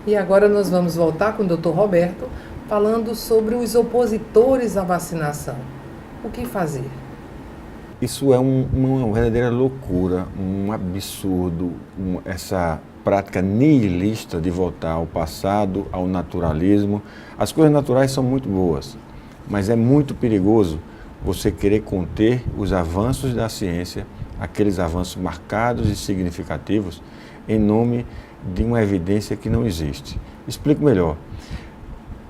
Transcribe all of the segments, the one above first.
E agora nós vamos voltar com o Dr. Roberto, falando sobre os opositores à vacinação. O que fazer? Isso é uma verdadeira loucura, um absurdo, essa prática nihilista de voltar ao passado, ao naturalismo. As coisas naturais são muito boas, mas é muito perigoso você querer conter os avanços da ciência, aqueles avanços marcados e significativos, em nome de uma evidência que não existe. Explico melhor.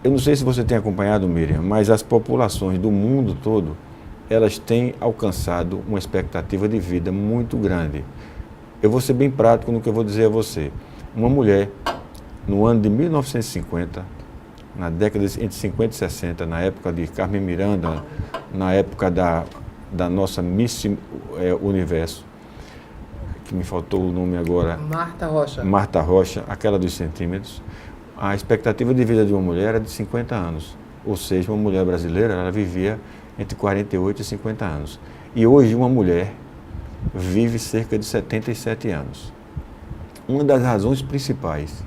Eu não sei se você tem acompanhado, Miriam, mas as populações do mundo todo, elas têm alcançado uma expectativa de vida muito grande. Eu vou ser bem prático no que eu vou dizer a você. Uma mulher, no ano de 1950, na década entre 50 e 60, na época de Carmen Miranda, na época da nossa Miss Universo, que me faltou o nome agora. Marta Rocha. Marta Rocha, aquela dos centímetros. A expectativa de vida de uma mulher era de 50 anos. Ou seja, uma mulher brasileira, ela vivia entre 48 e 50 anos. E hoje uma mulher vive cerca de 77 anos. Uma das razões principais,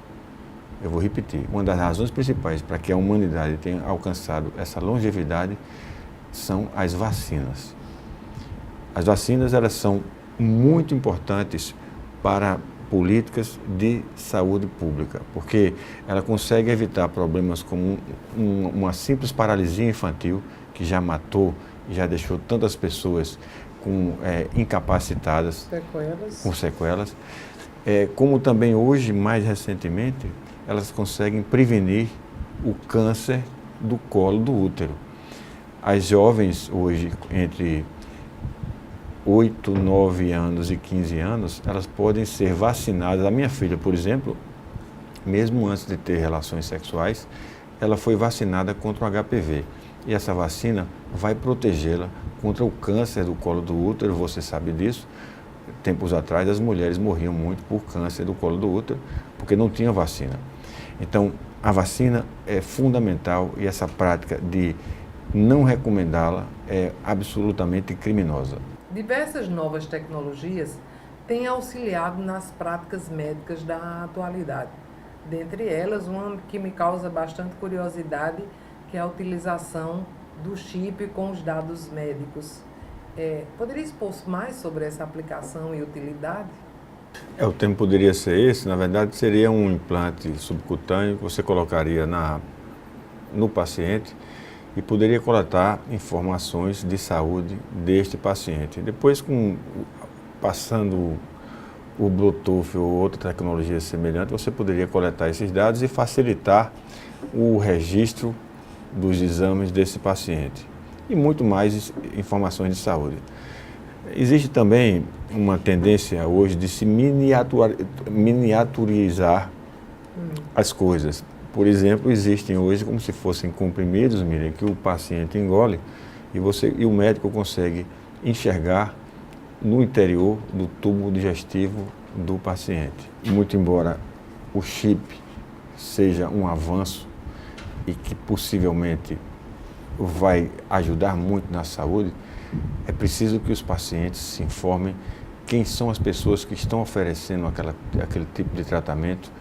eu vou repetir, uma das razões principais para que a humanidade tenha alcançado essa longevidade são as vacinas. As vacinas, elas são muito importantes para políticas de saúde pública, porque ela consegue evitar problemas como uma simples paralisia infantil, que já matou e já deixou tantas pessoas incapacitadas, com sequelas, como também hoje, mais recentemente, elas conseguem prevenir o câncer do colo do útero. As jovens hoje, entre 8, 9 anos e 15 anos, elas podem ser vacinadas. A minha filha, por exemplo, mesmo antes de ter relações sexuais, ela foi vacinada contra o HPV. E essa vacina vai protegê-la contra o câncer do colo do útero, você sabe disso. Tempos atrás, as mulheres morriam muito por câncer do colo do útero, porque não tinha vacina. Então, a vacina é fundamental e essa prática de não recomendá-la é absolutamente criminosa. Diversas novas tecnologias têm auxiliado nas práticas médicas da atualidade. Dentre elas, uma que me causa bastante curiosidade, que é a utilização do chip com os dados médicos. Poderia expor mais sobre essa aplicação e utilidade? O termo poderia ser esse, na verdade seria um implante subcutâneo que você colocaria no paciente e poderia coletar informações de saúde deste paciente. Depois, passando o Bluetooth ou outra tecnologia semelhante, você poderia coletar esses dados e facilitar o registro dos exames desse paciente e muito mais informações de saúde. Existe também uma tendência hoje de se miniaturizar as coisas. Por exemplo, existem hoje como se fossem comprimidos, Miriam, que o paciente engole e o médico consegue enxergar no interior do tubo digestivo do paciente. Muito embora o chip seja um avanço e que possivelmente vai ajudar muito na saúde, é preciso que os pacientes se informem quem são as pessoas que estão oferecendo aquele tipo de tratamento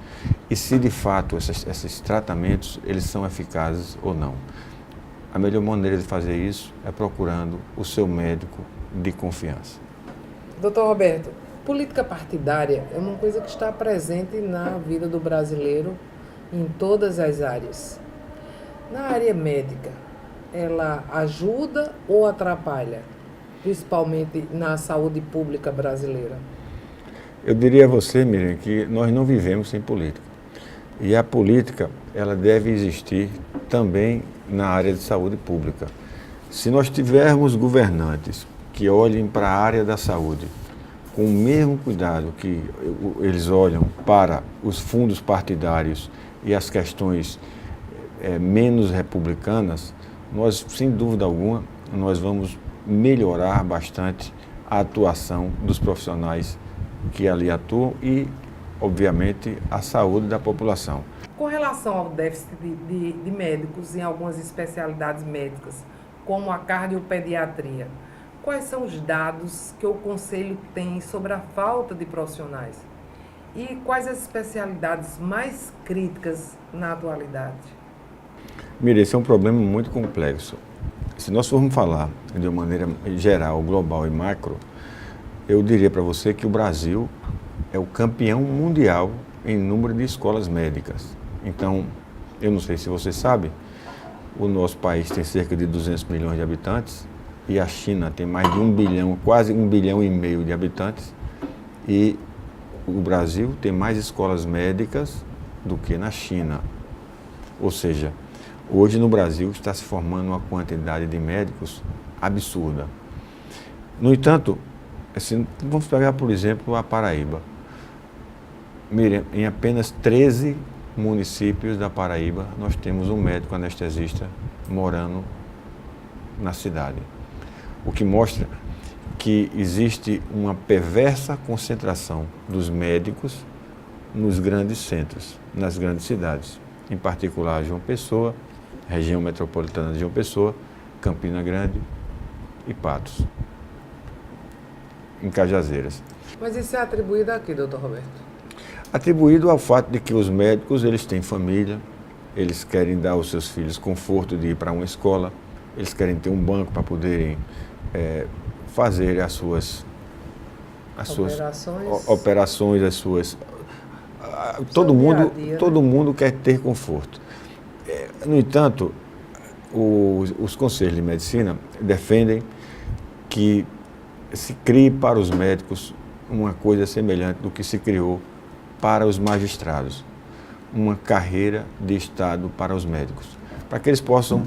e se de fato esses tratamentos eles são eficazes ou não. A melhor maneira de fazer isso é procurando o seu médico de confiança. Doutor Roberto, política partidária é uma coisa que está presente na vida do brasileiro em todas as áreas. Na área médica, ela ajuda ou atrapalha, principalmente na saúde pública brasileira? Eu diria a você, Miriam, que nós não vivemos sem política. E a política, ela deve existir também na área de saúde pública. Se nós tivermos governantes que olhem para a área da saúde com o mesmo cuidado que eles olham para os fundos partidários e as questões menos republicanas, nós, sem dúvida alguma, nós vamos melhorar bastante a atuação dos profissionais que ali atuam e, obviamente, a saúde da população. Com relação ao déficit de médicos em algumas especialidades médicas, como a cardiopediatria, quais são os dados que o Conselho tem sobre a falta de profissionais? E quais as especialidades mais críticas na atualidade? Mira, esse é um problema muito complexo. Se nós formos falar de uma maneira geral, global e macro, eu diria para você que o Brasil é o campeão mundial em número de escolas médicas. Então, eu não sei se você sabe, o nosso país tem cerca de 200 milhões de habitantes e a China tem mais de 1 bilhão, quase 1,5 bilhão de habitantes, e o Brasil tem mais escolas médicas do que na China. Ou seja, hoje no Brasil está se formando uma quantidade de médicos absurda. No entanto, assim, vamos pegar, por exemplo, a Paraíba. Miriam, em apenas 13 municípios da Paraíba, nós temos um médico anestesista morando na cidade. O que mostra que existe uma perversa concentração dos médicos nos grandes centros, nas grandes cidades, em particular João Pessoa, região metropolitana de João Pessoa, Campina Grande e Patos, em Cajazeiras. Mas isso é atribuído a quê, doutor Roberto? Atribuído ao fato de que os médicos, eles têm família, eles querem dar aos seus filhos conforto de ir para uma escola, eles querem ter um banco para poderem fazer as suas operações, as suas... Todo mundo quer ter conforto. No entanto, os conselhos de medicina defendem que se crie para os médicos uma coisa semelhante do que se criou para os magistrados, uma carreira de Estado para os médicos, para que eles possam,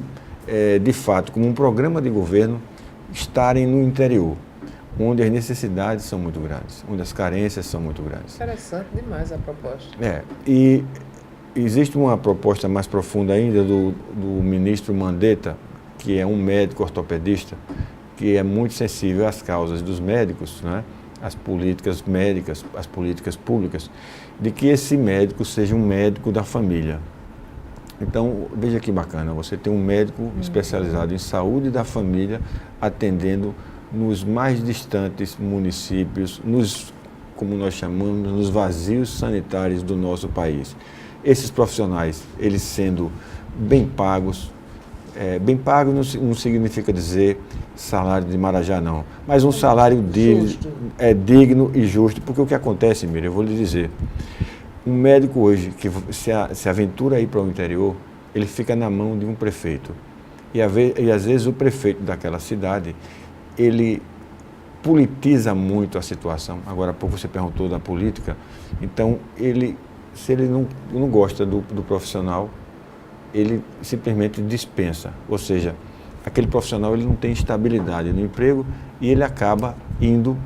de fato, como um programa de governo, estarem no interior, onde as necessidades são muito grandes, onde as carências são muito grandes. Interessante demais a proposta. E existe uma proposta mais profunda ainda do ministro Mandetta, que é um médico ortopedista, que é muito sensível às causas dos médicos, né? As políticas médicas, as políticas públicas, de que esse médico seja um médico da família. Então, veja que bacana, você tem um médico especializado em saúde da família, atendendo nos mais distantes municípios, como nós chamamos, nos vazios sanitários do nosso país. Esses profissionais, eles sendo bem pagos não significa dizer salário de Marajá, não, mas um salário digno e justo, porque o que acontece, Miriam, eu vou lhe dizer, um médico hoje que se aventura a ir para o interior, ele fica na mão de um prefeito, e às vezes o prefeito daquela cidade, ele politiza muito a situação. Agora há pouco você perguntou da política, então se ele não gosta do profissional, ele simplesmente dispensa, ou seja, aquele profissional ele não tem estabilidade no emprego e ele acaba indo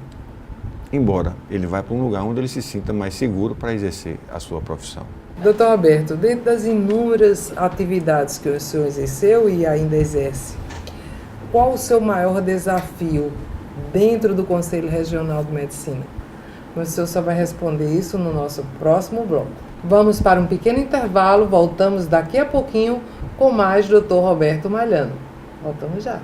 embora. Ele vai para um lugar onde ele se sinta mais seguro para exercer a sua profissão. Doutor Roberto, dentro das inúmeras atividades que o senhor exerceu e ainda exerce, qual o seu maior desafio dentro do Conselho Regional de Medicina? O senhor só vai responder isso no nosso próximo bloco. Vamos para um pequeno intervalo, voltamos daqui a pouquinho com mais Dr. Roberto Malhano. Voltamos já.